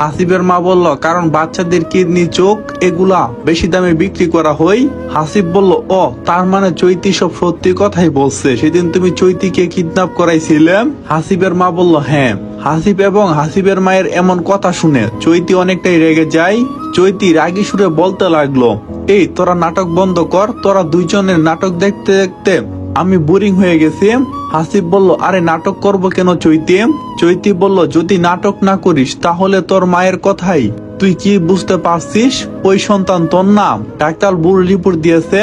হাসিবের মা বলল, কারণ বাচ্চাদের কিডনি, চোখ এগুলা বেশি দামে বিক্রি করা হয়। হাসিব বলল, ও তার মানে চৈতি সব সত্যি কথাই বলছে, সেদিন তুমি চৈতিকে কিডন্যাপ করাইছিলে? হাসিবের মা বলল, হ্যাঁ। হাসিব এবং হাসিবের মায়ের এমন কথা শুনে চৈতি অনেকটাই রেগে যায়। চৈতি রাগী সুরে বলতে লাগলো, এই তোরা নাটক বন্ধ কর, তোরা দুইজনের নাটক দেখতে দেখতে আমি বোরিং হয়ে গেছি। হাসিব বলল, আরে নাটক করব কেন চৈতি? চৈতি বলল, যদি নাটক না করিস তাহলে তোর মায়ের কথাই তুই কি বুঝতে পারছিস? ওই সন্তান তোর নাম, ডাক্তার ভুল রিপোর্ট দিয়েছে,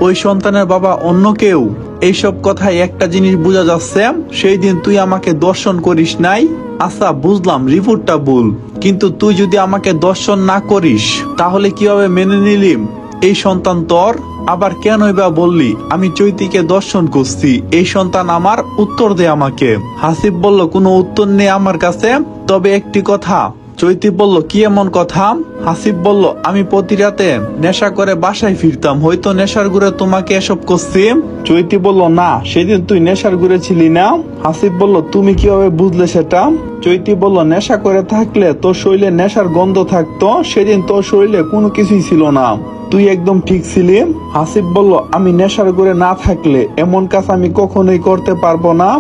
ওই সন্তানের বাবা অন্য কেউ। এইসব কথায় একটা জিনিস বোঝা যাচ্ছে, সেই দিন তুই আমাকে দর্শন করিস নাই। আচ্ছা বুঝলাম রিপোর্টটা ভুল, কিন্তু তুই যদি আমাকে দর্শন না করিস তাহলে কিভাবে মেনে নিলিম এই সন্তান তোর? আবার কেনই বা বললি আমি চৈতিকে দর্শন করছি? এই সন্তান আমার, উত্তর দে আমাকে। হাসিব বলল, কোনো উত্তর নেই আমার কাছে, তবে একটি কথা। চৈতি বলল, কি এমন কথা? হাসিব বলল, আমি প্রতি রাতে নেশা করে বাসায় ফিরতাম, হয়তো নেশার ঘুরে তোমাকে এসব করছি। চৈতি বলল, না, সেদিন তুই নেশার ঘুরে ছিলি না। হাসিব বলল, তুমি কিভাবে বুঝলে সেটা? চৈতি বলল, নেশা করে থাকলে তোর শরীরে নেশার গন্ধ থাকতো, সেদিন তোর শরীরে কোনো কিছুই ছিল না, তুই একদম ঠিক ছিলি। হাসিব বলল, আমি নেশার ঘুরে না থাকলে এমন কাজ আমি কখনোই করতে পারবো না,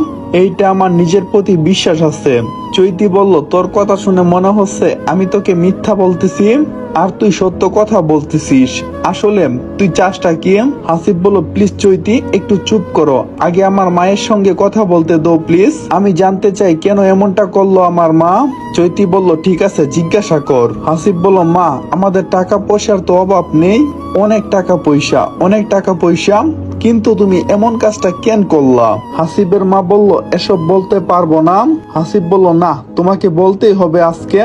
এইটা আমার নিজের প্রতি বিশ্বাস আছে। চৈতি বলল, তোর কথা শুনে মনে হচ্ছে আমি তোকে মিথ্যা বলতেছি আর তুই সত্য কথা বলতেছিস, আসলে তুই চাসটা কি? হাসিব বলল, প্লিজ চৈতি একটু চুপ করো, আগে আমার মায়ের সঙ্গে কথা বলতে দাও প্লিজ, আমি জানতে চাই কেন এমনটা করলো আমার মা। চৈতি বলল, ঠিক আছে জিজ্ঞাসা কর। হাসিব বলল, মা, আমাদের টাকা পয়সার তো অভাব নেই, অনেক টাকা পয়সা, কিন্তু তুমি এমন কাজটা কেন করলা? হাসিবের মা বলল, এসব বলতে পারবো না। হাসিব বলল, না, তোমাকে বলতেই হবে আজকে,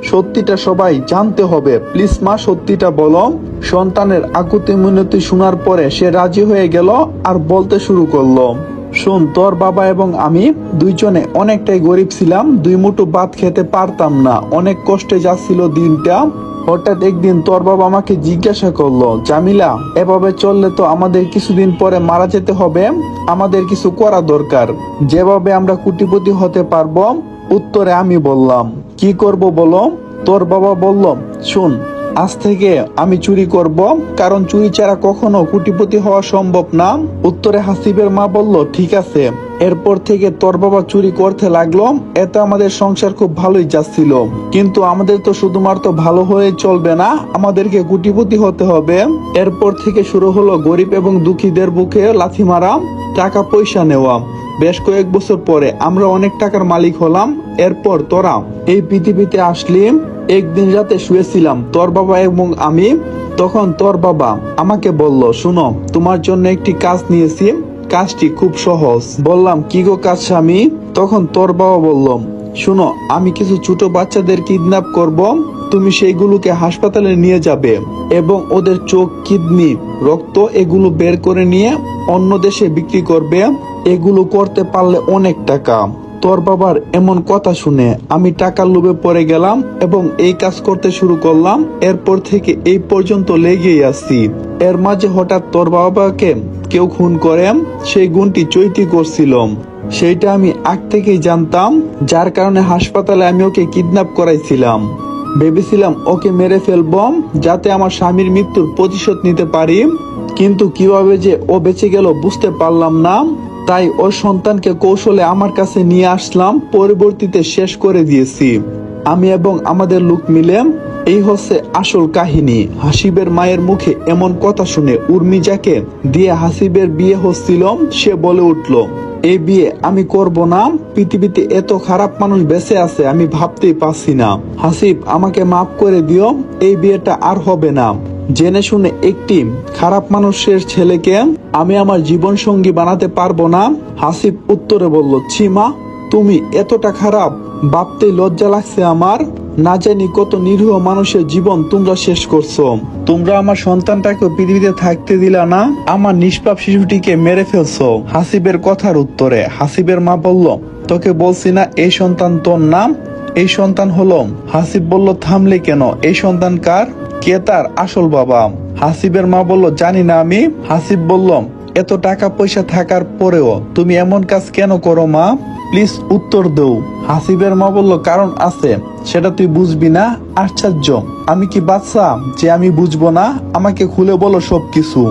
সত্যিটা সবাই জানতে হবে, প্লিজ মা সত্যিটা বলো। সন্তানের আকুতি মিনতি শোনার পরে সে রাজি হয়ে গেল আর বলতে শুরু করলো, শোন, তোর বাবা এবং আমি দুইজনে অনেকটাই গরিব ছিলাম, দুই মুঠো ভাত খেতে পারতাম না, অনেক কষ্টে যাচ্ছিল দিনটা। হঠাৎ একদিন তোর বাবা আমাকে জিজ্ঞাসা করলো, জামিলা, এভাবে চললে তো আমাদের কিছুদিন পরে মারা যেতে হবে, আমাদের কিছু করা দরকার, যেভাবে আমরা কোটিপতি হতে পারবো। উত্তরে আমি বললাম, কি করব বলো? তোর বাবা বলল, শুন, আজ থেকে আমি চুরি করব, কারণ চুরি ছাড়া কখনো কোটিপতি হওয়া সম্ভব না। উত্তরে হাসিবের মা বলল, ঠিক আছে। এরপর থেকে তোর বাবা চুরি করতে লাগলো, এতে আমাদের সংসার খুব ভালোই যাচ্ছিল, কিন্তু আমাদের তো শুধুমাত্র ভালো হয়ে চলবে না, আমাদেরকে কোটিপতি হতে হবে। এরপর থেকে শুরু হলো গরিব এবং দুঃখীদের বুকে লাথি মারা, টাকা পয়সা নেওয়া। বেশ কয়েক বছর পরে আমরা অনেক টাকার মালিক হলাম। এরপর তোরা এই পৃথিবীতে আসলি। একদিন রাতে শুয়েছিলাম তোর বাবা এবং আমি, তখন তোর বাবা আমাকে বলল, শুনো, তোমার জন্য একটি কাজ নিয়েছি, কাজটি খুব সহজ। বললাম, কি গো কাজ স্বামী? তখন তোর বাবা বলল, শুনো, আমি কিছু ছোট বাচ্চাদের কিডন্যাপ করব, তুমি সেইগুলোকে হাসপাতালে নিয়ে যাবে এবং ওদের চোখ, কিডনি, রক্ত এগুলো বের করে নিয়ে অন্য দেশে বিক্রি করবে, এগুলো করতে পারলে অনেক টাকা। তোর বাবার এমন কথা শুনে আমি টাকার লোভে পড়ে গেলাম এবং এই কাজ করতে শুরু করলাম। এরপর থেকে এই পর্যন্ত লেগেই আছি। এর মাঝে হঠাৎ তোর বাবাকে কেউ খুন করে, সেই গুণটি চৈতি করছিল, সেইটা আমি আগ থেকেই জানতাম, যার কারণে হাসপাতালে আমি ওকে কিডন্যাপ করাইছিলাম। ভেবেছিলাম ওকে মেরে ফেলবো যাতে আমার স্বামীর মৃত্যুর প্রতিশোধ নিতে পারি, কিন্তু কিভাবে যে ও বেঁচে গেল বুঝতে পারলাম না। তাই ওর সন্তানকে কৌশলে আমার কাছে নিয়ে আসলাম, পরবর্তীতে শেষ করে দিয়েছি আমি এবং আমাদের লোক মিলে। এই হচ্ছে আসল কাহিনী। হাসিবের মায়ের মুখে এমন কথা শুনে উর্মিজাকে দিয়ে হাসিবের বিয়ে হচ্ছিল, সে বলে উঠল, এই বিয়ে আমি করব না, পৃথিবীতে এত খারাপ মানুষ বেঁচে আছে আমি ভাবতেই পারছি না। হাসিব, আমাকে মাফ করে দিও, এই বিয়েটা আর হবে না। জেনে শুনে একটি খারাপ মানুষের ছেলেকে আমি আমার জীবন সঙ্গী বানাতে পারবো না। হাসিব উত্তরে বলল, ছি মা, তুমি এতটা খারাপ, ভাবতেই লজ্জা লাগছে আমার। না জানি কত নিরীহ মানুষের জীবন তোমরা শেষ করছো। তোমরা আমার সন্তানটাকে পৃথিবীতে থাকতে দিলা না, আমার নিষ্পাপ শিশুটিকে মেরে ফেলছো। হাসিবের কথার উত্তরে হাসিবের মা বলল, তোকে বলছি না এই সন্তান তোর নাম, এই সন্তান হলো। হাসিব বলল, থামলে কেন? এই সন্তান কার? কে তার আসল বাবা? হাসিবের মা বলল, জানি না আমি। হাসিব বলল, এত টাকা পয়সা থাকার পরেও তুমি এমন কাজ কেন করো মা? প্লিজ উত্তর দেও। হাসিবের মা বলল, কারণ আছে, সেটা তুই বুঝবি না? আশ্চর্য, আমি কি বাচ্চা যে আমি বুঝবো না? আমাকে খুলে বলো সবকিছু।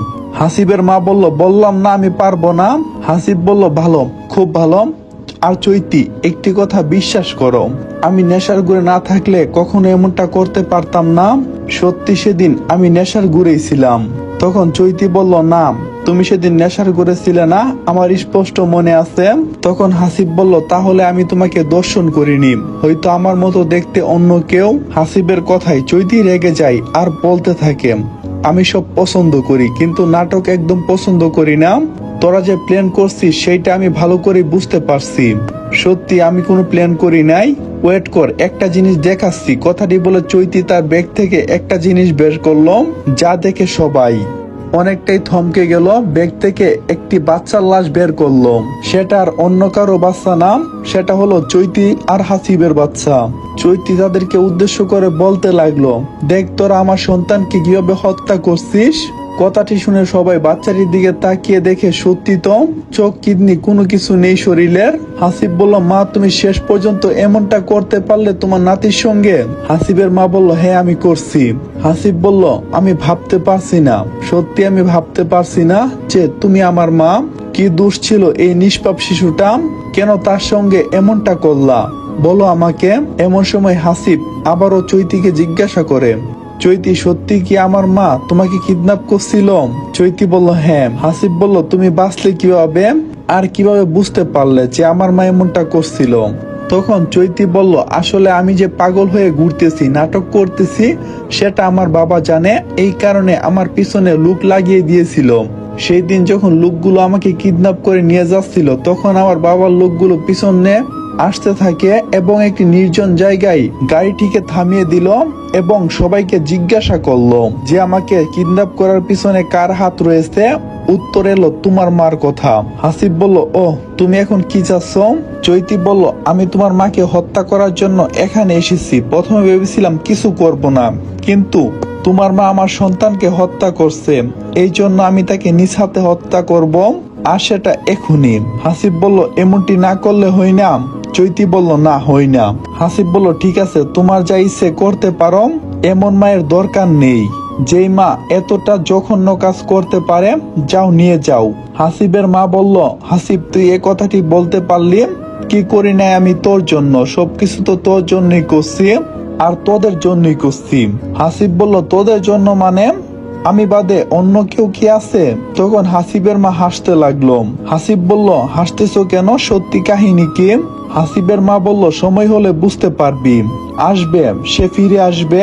হাসিবের মা বলল, বললাম না আমি পারবো না। হাসিব বলল, ভালো, খুব ভালো। আর চৈতি, একটি কথা বিশ্বাস করো, আমি নেশার গুড়ে না থাকলে কখনো এমনটা করতে পারতাম না। সত্যি সেদিন আমি নেশার গুড়েই ছিলাম। তখন চৈতি বলল, না, তুমি সেদিন নেশার গুড়ে ছিলে না, আমার স্পষ্ট মনে আছে। তখন হাসিব বলল, তাহলে আমি তোমাকে দর্শন করিনি, হয়তো আমার মতো দেখতে অন্য কেউ। হাসিবের কথায় চৈতি রেগে যায় আর বলতে থাকে, আমি সব পছন্দ করি, কিন্তু নাটক একদম পছন্দ করি না। তোরা যে প্ল্যান করছিস সেইটা আমি ভালো করে বুঝতে পারছি। সত্যি আমি কোনো প্ল্যান করি নাই। ওয়েট কর, একটা জিনিস দেখাচ্ছি। কথাটি বলে চৈতি তার ব্যাগ থেকে একটা জিনিস বের করলো, যা দেখে সবাই অনেকটাই থমকে গেল। ব্যাগ থেকে একটি বাচ্চার লাশ বের করলো। সেটা আর অন্য কারো বাচ্চা না, সেটা হলো চৈতি আর হাসিবের বাচ্চা। চৈতি তাদেরকে উদ্দেশ্য করে বলতে লাগলো, দেখ তোরা আমার সন্তানকে কিভাবে হত্যা করছিস। কথাটি শুনে সবাই বাচ্চাটির দিকে তাকিয়ে দেখে সত্যি তো চোখ কিডনি কোনো কিছু নেই শরীরের। হাসিব বলল, মা তুমি শেষ পর্যন্ত এমনটা করতে পারলে তোমার নাতির সঙ্গে? হাসিবের মা বলল, হ্যাঁ আমি করছি। হাসিব বলল, আমি ভাবতে পারছি না, সত্যি আমি ভাবতে পারছি না যে তুমি আমার মা। কি দোষ ছিল এই নিষ্পাপ শিশুটা? কেন তার সঙ্গে এমনটা করলা বলো আমাকে। এমন সময় হাসিব আবারও চৈতিকে জিজ্ঞাসা করে, চৈতি সত্যি কি আমার মা তোমাকে কিডন্যাপ করছিল? চৈতি বলল, হ্যাঁ। হাসিব বলল, তুমি বাঁচলে কিভাবে, আর কিভাবে বুঝতে পারলে যে আমার মা এমনটা করছিল? তখন চৈতি বলল, আসলে আমি যে পাগল হয়ে ঘুরতেছি, নাটক করতেছি, সেটা আমার বাবা জানে। এই কারণে আমার পিছনে লুক লাগিয়ে দিয়েছিল। সেই দিন যখন লোকগুলো আমাকে কিডন্যাপ করে নিয়ে যাচ্ছিল, তখন আমার বাবার লোকগুলো পিছনে আসতে থাকে এবং একটি নির্জন জায়গায় গাড়িটিকে থামিয়ে দিল এবং সবাইকে জিজ্ঞাসা করলো যে আমাকে কিডন্যাপ করার পিছনে কার হাত রয়েছে। উত্তর এলো, তোমার মার কথা। হাসিব বলল, ও তুমি এখন কি চাচ্ছ? চৈতি বলল, আমি তোমার মাকে হত্যা করার জন্য এখানে এসেছি। প্রথমে ভেবেছিলাম কিছু করব না, কিন্তু তোমার মা আমার সন্তানকে হত্যা করছে, এই জন্য আমি তাকে নিজ হাতে হত্যা করব, আর সেটা এখনই। হাসিব বলল, এমনটি না করলে হয় না? চৈতি বলল, না হয় না। হাসিব বলল, ঠিক আছে, তোমার যা ইচ্ছে করতে পারো, এমন মায়ের দরকার নেই যেই মা এতটা জঘন্য কাজ করতে পারে, যাও নিয়ে যাও। হাসিবের মা বলল, হাসিব তুই এ কথাটি বলতে পারলি? কি করি নাই আমি তোর জন্য? সবকিছু তো তোর জন্যই করছি, আর তোদের জন্যই করছি। হাসিব বলল, তোদের জন্য মানে আমি বাদে অন্য কেউ কি আছে? তখন হাসিবের মা হাসতে লাগলো। হাসিব বলল, হাসতেছো কেন, সত্যি কাহিনী কি? হাসিবের মা বলল, সময় হলে বুঝতে পারবি। আসবে, সে ফিরে আসবে।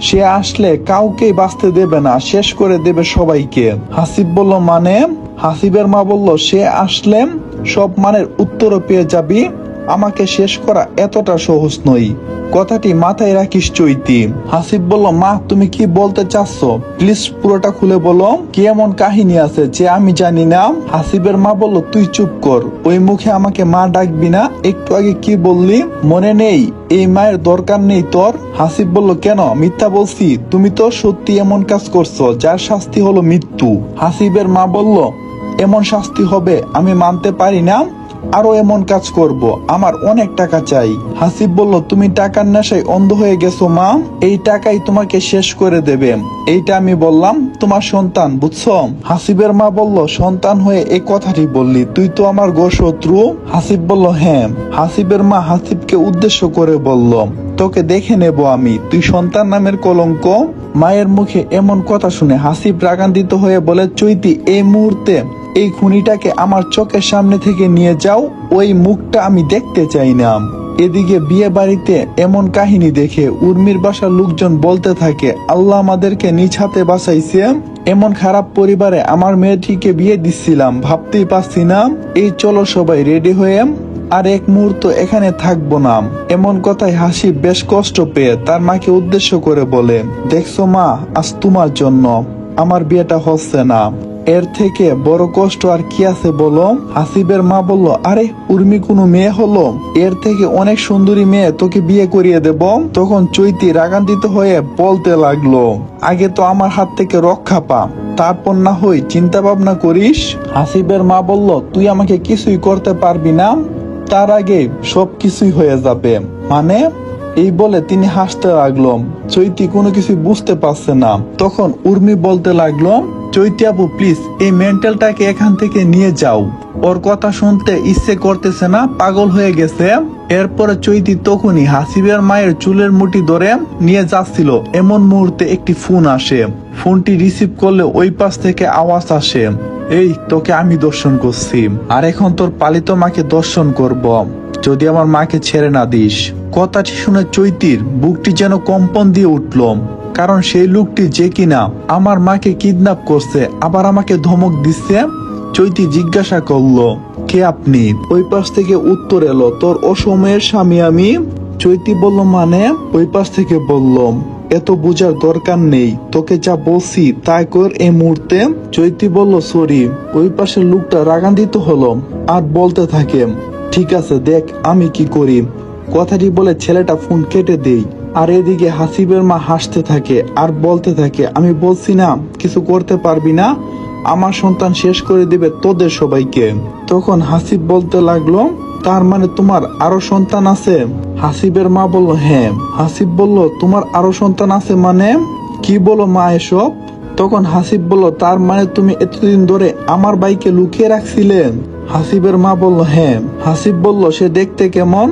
সে আসলে কাউকেই বাঁচতে দেবে না, শেষ করে দেবে সবাইকে। হাসিব বলল, মানে? হাসিবের মা বলল, সে আসলে সব মানের উত্তরও পেয়ে যাবি। আমাকে শেষ করা এতটা সহজ নয়, কথাটি মাথায় রাখিস চৈতি। হাসিব বলল, মা তুমি কি বলতে চাচ্ছ? প্লিজ পুরোটা খুলে বলো, কি এমন কাহিনী আছে যে আমি জানি না? হাসিবের মা বলল, তুই চুপ কর, ওই মুখে আমাকে মা ডাকবি না। একটু আগে কি বললি মনে নেই? এই মায়ের দরকার নেই তোর। হাসিব বলল, কেন মিথ্যা বলছি? তুমি তো সত্যি এমন কাজ করছো যার শাস্তি হলো মৃত্যু। হাসিবের মা বলল, এমন শাস্তি হবে আমি মানতে পারি না, আরো এমন কাজ করব, আমার অনেক টাকা চাই। হাসিব বলল, তুমি টাকার নেশায় অন্ধ হয়ে গেছো মা, এই টাকাই তোমাকে শেষ করে দেবে। এইটা আমি বললাম, তোমার সন্তান, বুঝছো? হাসিবের মা বলল, সন্তান হয়ে এই কথাটি বললি? তুই তো আমার গো শত্রু। হাসিব বলল, হ্যাঁ। হাসিবের মা হাসিবকে উদ্দেশ্য করে বলল, তোকে দেখে নেব আমি, তুই সন্তান নামের কলঙ্ক। মায়ের মুখে এমন কথা শুনে হাসিব রাগান্বিত হয়ে বলে, চৈতি এই মুহূর্তে এই খুনিটাকে আমার চোখের সামনে থেকে নিয়ে যাও, ওই মুখটা আমি দেখতে চাই না। এদিকে বিয়ে বাড়িতে এমন কাহিনী দেখে উর্মির বাসার লোকজন বলতে থাকে, আল্লাহ আমাদেরকে নিজ হাতে বাঁচাইছে। এমন খারাপ পরিবারে আমার মেয়েটিকে বিয়ে দিচ্ছিলাম, ভাবতেই পারছি না। এই চলো সবাই রেডি হয়ে, আর এক মুহূর্ত এখানে থাকবো না। এমন কথায় হাসিব বেশ কষ্ট পেয়ে তার মাকে উদ্দেশ্য করে বলে, দেখছো মা, আজ তোমার জন্য আমার বিয়েটা হচ্ছে না, এর থেকে বড় কষ্ট আর কি আছে বলো? হাসিবের মা বলল, আরে উর্মি কোনো মেয়ে হলো? এর থেকে অনেক সুন্দরী মেয়ে তোকে বিয়ে করিয়ে দেব। তখন চৈতি রাগান্বিত হয়ে বলতে লাগলো, আগে তো আমার হাত থেকে রক্ষা পা, তারপর না হই চিন্তা ভাবনা করিস। হাসিবের মা বলল, তুই আমাকে কিছুই করতে পারবি না, তার আগে সবকিছুই হয়ে যাবে। মানে এই বলে তিনি হাসতে লাগলো। চৈতি কোনো কিছু বুঝতে পারছে না। তখন উর্মি বলতে লাগলো, চৈতি আপু প্লিজ এই মেন্টালটাকে এখান থেকে নিয়ে যাও, ওর কথা শুনতে ইচ্ছে করতেছে না, পাগল হয়ে গেছে। এরপরে চৈতি তখনই হাসিবের মায়ের চুলের মুঠি ধরে নিয়ে যাচ্ছিল, এমন মুহূর্তে একটি ফোন আসে। ফোনটি রিসিভ করলে ওই পাশ থেকে আওয়াজ আসে, এই তোকে আমি দর্শন করছি, আর এখন তোর পালিত মাকে দর্শন করব, যদি আমার মাকে ছেড়ে না দিস। কথাটি শুনে চৈতির বুকটি যেন কম্পন দিয়ে উঠল, কারণ সেই লোকটি যে কিনা আমার মাকে কিডন্যাপ করছে, আবার আমাকে ধমক দিচ্ছে। চৈতি জিজ্ঞাসা করলো, কে আপনি? ওই পাশ থেকে উত্তর এলো, তোর অসময়ের স্বামী আমি। চৈতি বলল, মানে? ওই পাশ থেকে বললাম, এত বোঝার দরকার নেই, তোকে যা বলছি তাই কর এই মুহূর্তে। চৈতি বলল, সরি। ওই পাশের লোকটা রাগান্বিত হলো আর বলতে থাকে, ঠিক আছে দেখ আমি কি করি। কথাটি বলে ছেলেটা ফোন কেটে দেই। আর এদিকে হাসিবের মা হাসতে থাকে আর বলতে থাকে, আমি বলছি না কিছু করতে পারবি না, আমার সন্তান শেষ করে দিবে তোদের সবাইকে। তখন হাসিব বলতে লাগলো, তার মানে তোমার আরো সন্তান আছে? হাসিবের মা বলল, হ্যাঁ। হাসিব বলল, তোমার আরো সন্তান আছে মানে? কি বলো মা এসব? তখন হাসিব বলল, তার মানে তুমি এতদিন ধরে আমার ভাইকে লুকিয়ে রাখছিলেন? হাসিবের মা বলল, হ্যাঁ। হাসিব বলল, সে দেখতে কেমন,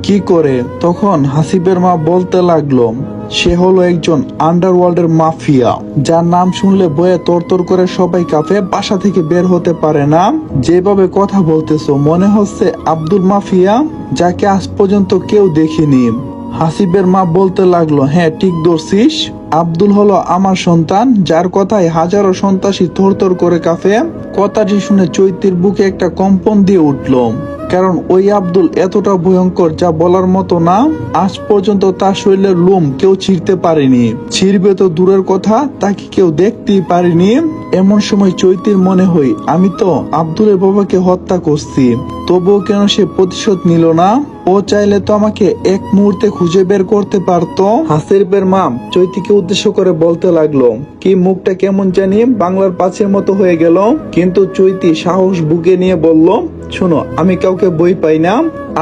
কি করে? তখন হাসিবের মা বলতে লাগলো, সে হলো একজন আন্ডারওয়ার্ল্ডের মাফিয়া, যার নাম শুনলে বয়ে তরতর করে সবাই কাঁপে, বাসা থেকে বের হতে পারে না। যেভাবে কথা বলতেছো মনে হচ্ছে আব্দুল মাফিয়া, যাকে আজ পর্যন্ত কেউ দেখেনি। হাসিবের মা বলতে লাগলো, হ্যাঁ ঠিক ধরছিস, আব্দুল হলো আমার সন্তান, যার কথায় হাজারো সন্ত্রাসী থরথর করে কাঁপে। কথাটি শুনে চৈতির বুকে একটা কম্পন দিয়ে উঠল, কারণ ওই আব্দুল এতটা ভয়ঙ্কর যা বলার মতো না। আজ পর্যন্ত তার শরীরের লোম কেউ ছিঁড়তে পারেনি, ছিঁড়বে তো দূরের কথা, তাকে কেউ দেখতেই পারেনি। এমন সময় চৈতির মনে হয়, আমি তো আব্দুলের বাবাকে হত্যা করছি, তবুও কেন সে প্রতিশোধ নিল না? ও চাইলে তো আমাকে এক মুহূর্তে খুঁজে বের করতে পারতো। হাসিবের মা চৈতিকে উদ্দেশ্য করে বলতে লাগলো, কি মুখটা কেমন জানি বাংলার পাঁচের মতো হয়ে গেল। কিন্তু চৈতি সাহস বুকে নিয়ে বলল, শোনো আমি কাউকে বই পাই না,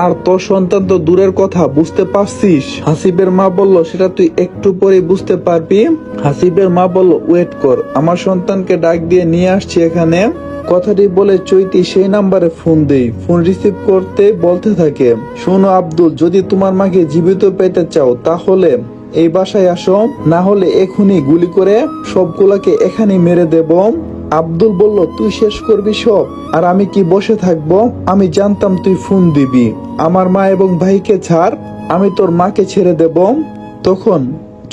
আর তোর সন্তান তো দূরের কথা, বুঝতে পারছিস? হাসিবের মা বলল, সেটা তুই একটু পরে বুঝতে পারবি। হাসিবের মা বলল, ওয়েট কর, আমার সন্তানকে ডাক দিয়ে নিয়ে আসছি এখানে। কথাটি বলে চৈতি সেই নাম্বারে ফোন দেই। ফোন রিসিভ করতে বলতে থাকে, শোনো আব্দুল, যদি তোমার মাকে জীবিত পেতে চাও তাহলে এই বাসায় আসো, না হলে এখনই গুলি করে সবগুলাকে এখানে মেরে দেব। আব্দুল বলল, তুই শেষ করবি সব, আর আমি কি বসে থাকবো? আমি জানতাম তুই ফোন দিবি। আমার মা এবং ভাইকে ছাড়, আমি তোর মাকে ছেড়ে দেব। তখন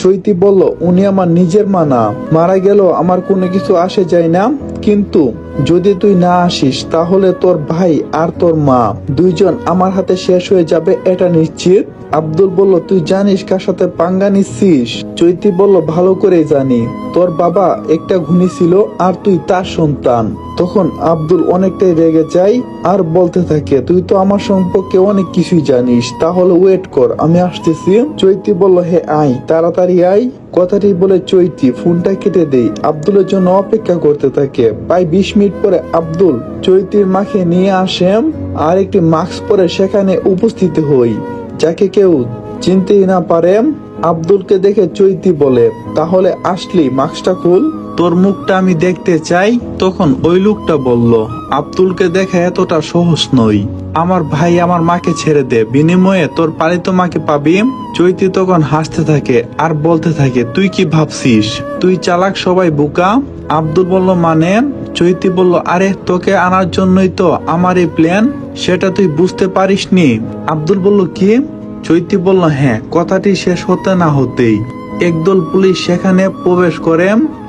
চৈতি বলল, উনি আমার নিজের মা না, মারা গেল আমার কোনো কিছু আসে যায় না, কিন্তু যদি তুই না আসিস তাহলে তোর ভাই আর তোর মা দুইজন আমার হাতে শেষ হয়ে যাবে, এটা নিশ্চিত। আব্দুল বলল, তুই জানিস কার সাথে পাঙ্গা নিচ্ছিস? চৈতি বলল, ভালো করে জানি, তোর বাবা একটা খুনি ছিল আর তুই তার সন্তান। তখন আব্দুল অনেকটাই রেগে যায় আর বলতে থাকে, তুই তো আমার সম্পর্কে অনেক কিছুই জানিস, তাহলে ওয়েট কর, আমি আসতেছি। চৈতি বলল, হে আয়, তাড়াতাড়ি আয়। কথাটি বলে চৈতি ফোনটা কেটে দেই, আব্দুলের জন্য অপেক্ষা করতে থাকে। প্রায় 20 মিনিট পরে আব্দুল চৈতির মাকে নিয়ে আসে আর একটি মাস্ক পরে সেখানে উপস্থিত হই, যাকে কেউ চিনতেই না পারে। আব্দুলকে দেখে চৈতি বলে, তাহলে আসলি, মাস্কটা খুল, তোর মুখটা আমি দেখতে চাই। তখন ওই লোকটা বলল, আব্দুলকে দেখা এতটা সহজ নয়, আমার ভাই আমার মাকে ছেড়ে দে, বিনিময়ে তোর পালিত মাকে পাবি। চৈতি তখন হাসতে থাকে আর বলতে থাকে, তুই কি ভাবছিস তুই চালাক, সবাই বোকা? আব্দুল বলল, মানে? চৈতি বলল, আরে তোকে আনার জন্যই তো আমার এই প্ল্যান, সেটা তুই বুঝতে পারিসনি? আব্দুল বলল, কি? চৈতি বলল, হ্যাঁ। কথাটি শেষ হতে না হতেই একদল পুলিশ সেখানে প্রবেশ করে,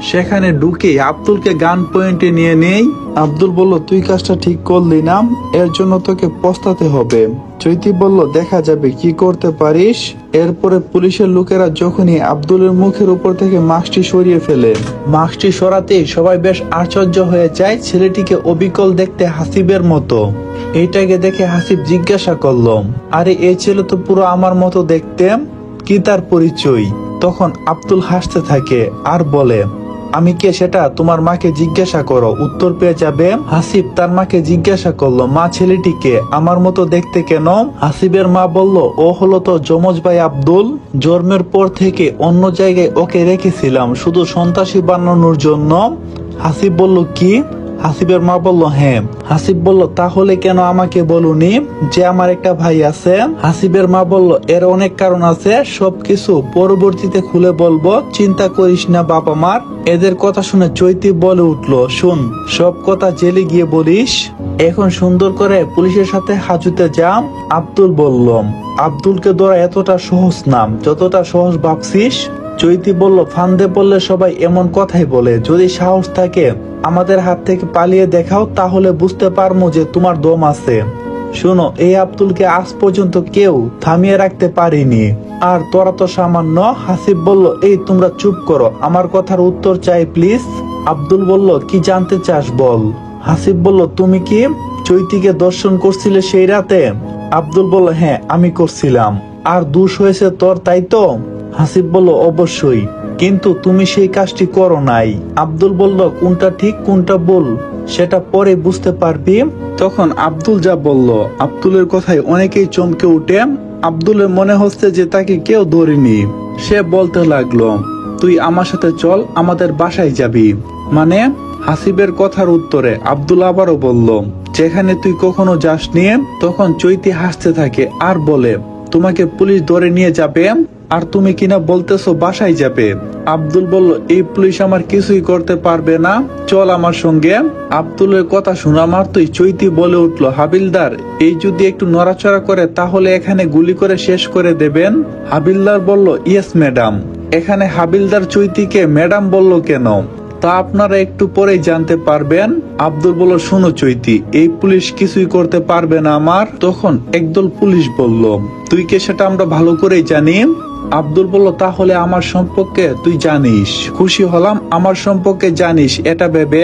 সেখানে ঢুকে আব্দুলকে গান পয়েন্টে নিয়ে নেই। আব্দুল বলল, তুই কাজটা ঠিক করলি না, এর জন্য তোকে পস্তাতে হবে। চৈতি বলল, দেখা যাবে কি করতে পারিস। এরপরে পুলিশের লোকেরা যখনই আব্দুলের মুখের উপর থেকে মাস্কটি সরিয়ে ফেলে, মাস্কটি সরাতেই সবাই বেশ আশ্চর্য হয়ে যায়, ছেলেটিকে অবিকল দেখতে হাসিবের মতো। এইটাকে দেখে হাসিব জিজ্ঞাসা করল, আরে এই ছেলে তো পুরো আমার মতো দেখতে, কি তার পরিচয়? তখন আব্দুল হাসতে থাকে আর বলে, আমি কে সেটা তোমার মাকে জিজ্ঞাসা করো, উত্তর পেয়ে যাবে। হাসিব তার মাকে জিজ্ঞাসা করলো, মা ছেলেটিকে আমার মতো দেখতে কেন? হাসিবের মা বলল, ও হলো তো যমজ ভাই আব্দুল। জন্মের পর থেকে অন্য জায়গায় ওকে রেখেছিলাম শুধু সন্ত্রাসী বানানোর জন্য। হাসিব বলল, কি? হাসিবের মা বলল, হ্যাঁ। হাসিব বলল, তাহলে কেন আমাকে বলুনি যে আমার একটা ভাই আছে? হাসিবের মা বলল, এর অনেক কারণ আছে, সবকিছু পরবর্তীতে খুলে বলবো, চিন্তা করিস না বাবা মার। এদের কথা শুনে চৈতি বলে উঠলো, শুন, সব কথা জেলে গিয়ে বলিস। এখন সুন্দর করে পুলিশের সাথে হাজতে যা। আব্দুল বলল, আব্দুলকে ধরা এতটা সহজ নাম যতটা সহজ ভাবছিস। চৈতি বলল, ফান্দে পড়লে সবাই এমন কথাই বলে, যদি সাহস থাকে আমাদের হাত থেকে পালিয়ে দেখাও, তাহলে বুঝতে পারবো যে তোমার দম আছে। শোনো, এই আব্দুলকে আজ পর্যন্ত কেউ থামিয়ে রাখতে পারেনি, আর তোরা তো সামান্য। হাসিব বলল, এই তোমরা চুপ করো, আমার কথার উত্তর চাই প্লিজ। আব্দুল বলল, কি জানতে চাস বল। হাসিব বলল, তুমি কি চৈতিকে দর্শন করছিলে সেই রাতে? আব্দুল বলল, হ্যাঁ আমি করছিলাম। আর দোষ হয়েছে তোর, তাই তো? হাসিব বলল, অবশ্যই, কিন্তু তুমি সেই কাজটি করো নাই। আব্দুল বলল, কোনটা ঠিক কোনটা ভুল সেটা পরে বুঝতে পারবি। তখন আব্দুল যা বলল, আব্দুলের কথায় অনেকেই চমকে উঠে। আব্দুলের মনে হচ্ছে যে তাকে কেউ ধরেনি। সে বলতে লাগলো, তুই আমার সাথে চল, আমাদের বাসায় যাবি। মানে? হাসিবের কথার উত্তরে আব্দুল আবারও বলল, যেখানে তুই কখনো যাসনি। তখন চৈতি হাসতে থাকে আর বলে, তোমাকে পুলিশ ধরে নিয়ে যাবে, আর তুমি কিনা বলতেছো বাসায় যাবে। আব্দুল বলল, এই পুলিশ আমার কিছুই করতে পারবে না, চল আমার সঙ্গে। আব্দুলের কথা শোনা মাত্রই চৈতি বলে উঠল, হাবিলদার, এই যদি একটু নড়াচড়া করে তাহলে এখানে গুলি করে শেষ করে দেবেন। হাবিলদার বলল, ইয়েস ম্যাডাম। এখানে হাবিলদার চৈতিকে ম্যাডাম বলল কেন তা আপনারা একটু পরেই জানতে পারবেন। আব্দুল বলল, শোনো চৈতি, এই পুলিশ কিছুই করতে পারবে না আমার। তখন একদল পুলিশ বলল, তুই কে সেটা আমরা ভালো করেই জানি। আব্দুল বলল, তাহলে আমার সম্পর্কে তুই জানিস? খুশি হলাম আমার সম্পর্কে জানিস এটা ভেবে।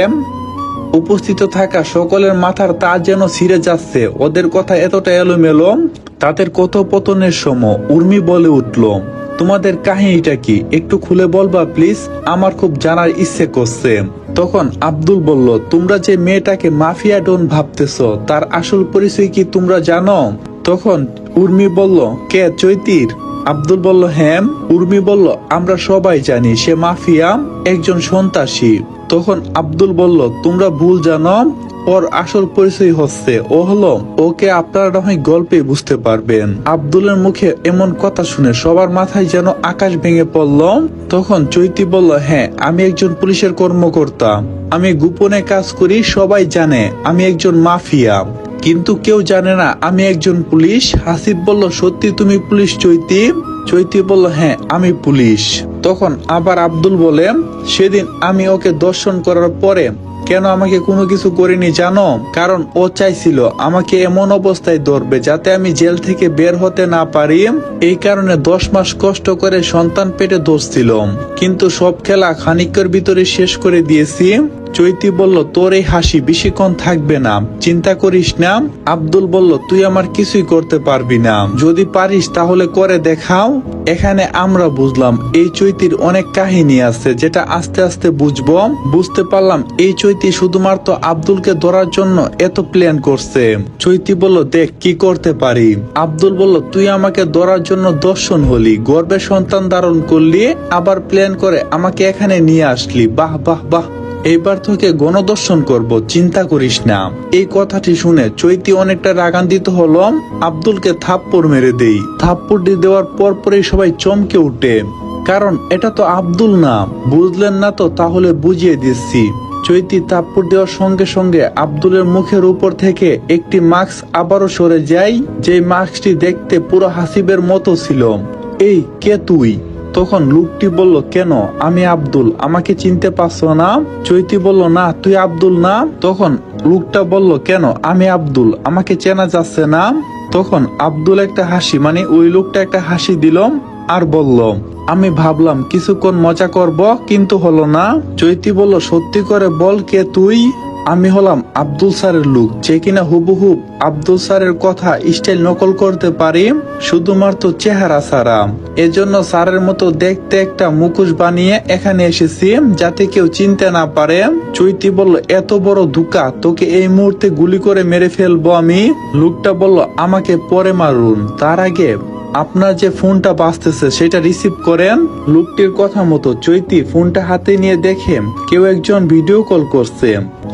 উপস্থিত থাকা সকলের মাথার তাজ যেন ছিঁড়ে যাচ্ছে, ওদের কথা এতটা এলোমেলো। তাদের কথোপকথনের সময় উর্মি বলে উঠল, তোমাদের কাহিনীটা কি একটু খুলে বলবা প্লিজ, আমার খুব জানার ইচ্ছে করছে। তখন আব্দুল বলল, তোমরা যে মেয়েটাকে মাফিয়া ডন ভাবতেছো তার আসল পরিচয় কি তোমরা জানো? তখন উর্মি বলল, কে, চৈতির? আব্দুল বলল, হ্যাঁ। উর্মি বলল, আমরা সবাই জানি সে মাফিয়া, একজন সন্ত্রাসী। তখন আব্দুল বলল, তোমরা ভুল জানো, ওর আসল পরিচয় হচ্ছে ও হলো, ওকে আপনারা না হয় গল্পে বুঝতে পারবেন। আব্দুলের মুখে এমন কথা শুনে সবার মাথায় যেন আকাশ ভেঙে পড়ল। তখন চৈতি বলল, হ্যাঁ আমি একজন পুলিশের কর্মকর্তা, আমি গোপনে কাজ করি, সবাই জানে আমি একজন মাফিয়া, কিন্তু কেউ জানে না আমি একজন পুলিশ। হাসিব বলল, সত্যি তুমি পুলিশ চৈতি? চৈতি বলল, হ্যাঁ আমি পুলিশ। তখন আবার আব্দুল বলে, সেদিন আমি ওকে দর্শন করার পরে কেন আমাকে কোনো কিছু করেনি জানো? কারণ ও চাইছিল আমাকে এমন অবস্থায় ধরবে যাতে আমি জেল থেকে বের হতে না পারি। এই কারণে 10 মাস কষ্ট করে সন্তান পেটে ধরছিল, কিন্তু সব খেলা খানিকের ভিতরে শেষ করে দিয়েছি। চৈতি বলল, তোর এই হাসি বেশিক্ষণ থাকবে না, চিন্তা করিস না। আব্দুল বলল, তুই আমার কিছুই করতে পারবি না, যদি পারিস তাহলে করে দেখাও। এখানে আমরা বুঝলাম এই চৈতির অনেক কাহিনী আছে যেটা আস্তে আস্তে বুঝবো। বুঝতে পারলাম এই চৈতি শুধুমাত্র আব্দুলকে ধরার জন্য এত প্ল্যান করছে। চৈতি বলল, দেখ কি করতে পারি। আব্দুল বলল, তুই আমাকে ধরার জন্য দর্শন হলি, গর্ভে সন্তান ধারণ করলি, আবার প্ল্যান করে আমাকে এখানে নিয়ে আসলি, বাহ বাহ বাহ, এইবার তোকে গণদর্শন করব, চিন্তা করিস না। এই কথাটি শুনে চৈতি অনেকটা রাগান্বিত হলো, আব্দুলকে থাপ্পড় মেরে দেই। থাপ্পড় দেওয়ার পরপরই সবাই চমকে উঠে, কারণ এটা তো আব্দুল না। বুঝলেন না তো? তাহলে বুঝিয়ে দিচ্ছি। চৈতি থাপ্পড় দেওয়ার সঙ্গে সঙ্গে আব্দুলের মুখের উপর থেকে একটি মাস্ক আবারও সরে যায়, যে মাস্কটি দেখতে পুরো হাসিবের মতো ছিল। এই কে তুই? তখন লোকটি বলল, কেন, আমি আব্দুল, আমাকে চিনতে পারছো না? চৈতি বলল, না তুই আব্দুল না। তখন লোকটা বলল, কেন, আমি আব্দুল, আমাকে চেনা যাচ্ছে না? তখন আব্দুল একটা হাসি, মানে ওই লোকটা একটা হাসি দিল আর বলল, আমি ভাবলাম কিছুক্ষণ মজা করব, কিন্তু হলো না। চৈতি বলল, সত্যি করে বল কে তুই? আমি হলাম আব্দুল স্যারের লোক, যে কিনা হুবহুব আব্দুল স্যারের কথা স্টাইল নকল করতে পারি শুধুমাত্র চেহারা ছাড়া। এজন্য স্যারের মতো দেখতে একটা মুখোশ বানিয়ে এখানে এসেছি, যাতে কেউ চিনতে না পারে। চৈতি বলল, এত বড় ধোঁকা, তোকে এই মুহূর্তে গুলি করে মেরে ফেলবো আমি। লোকটা বলল, আমাকে পরে মারুন, তার আগে আপনার যে ফোনটা বাজতেছে সেটা রিসিভ করেন। লোকটির কথা মতো চৈতি ফোনটা হাতে নিয়ে দেখে কেউ একজন ভিডিও কল করছে।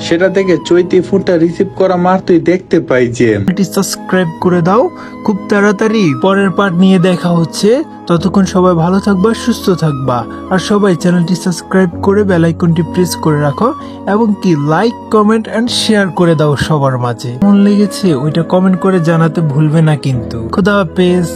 সেটা দেখে চৈতি ফোনটা রিসিভ করা মাত্রই দেখতে পাই যে চ্যানেলটি সাবস্ক্রাইব করে দাও। খুব তাড়াতাড়ি পরের পার্ট নিয়ে দেখা হচ্ছে। ততক্ষণ সবাই ভালো থাকবা, সুস্থ থাকবা, আর সবাই চ্যানেলটি সাবস্ক্রাইব করে বেল আইকনটি প্রেস করে রাখো, এবং কি লাইক, কমেন্ট এন্ড শেয়ার করে দাও সবার মাঝে। কেমন লেগেছে ওইটা কমেন্ট করে জানাতে ভুলবে না কিন্তু। খোদা হাফেজ।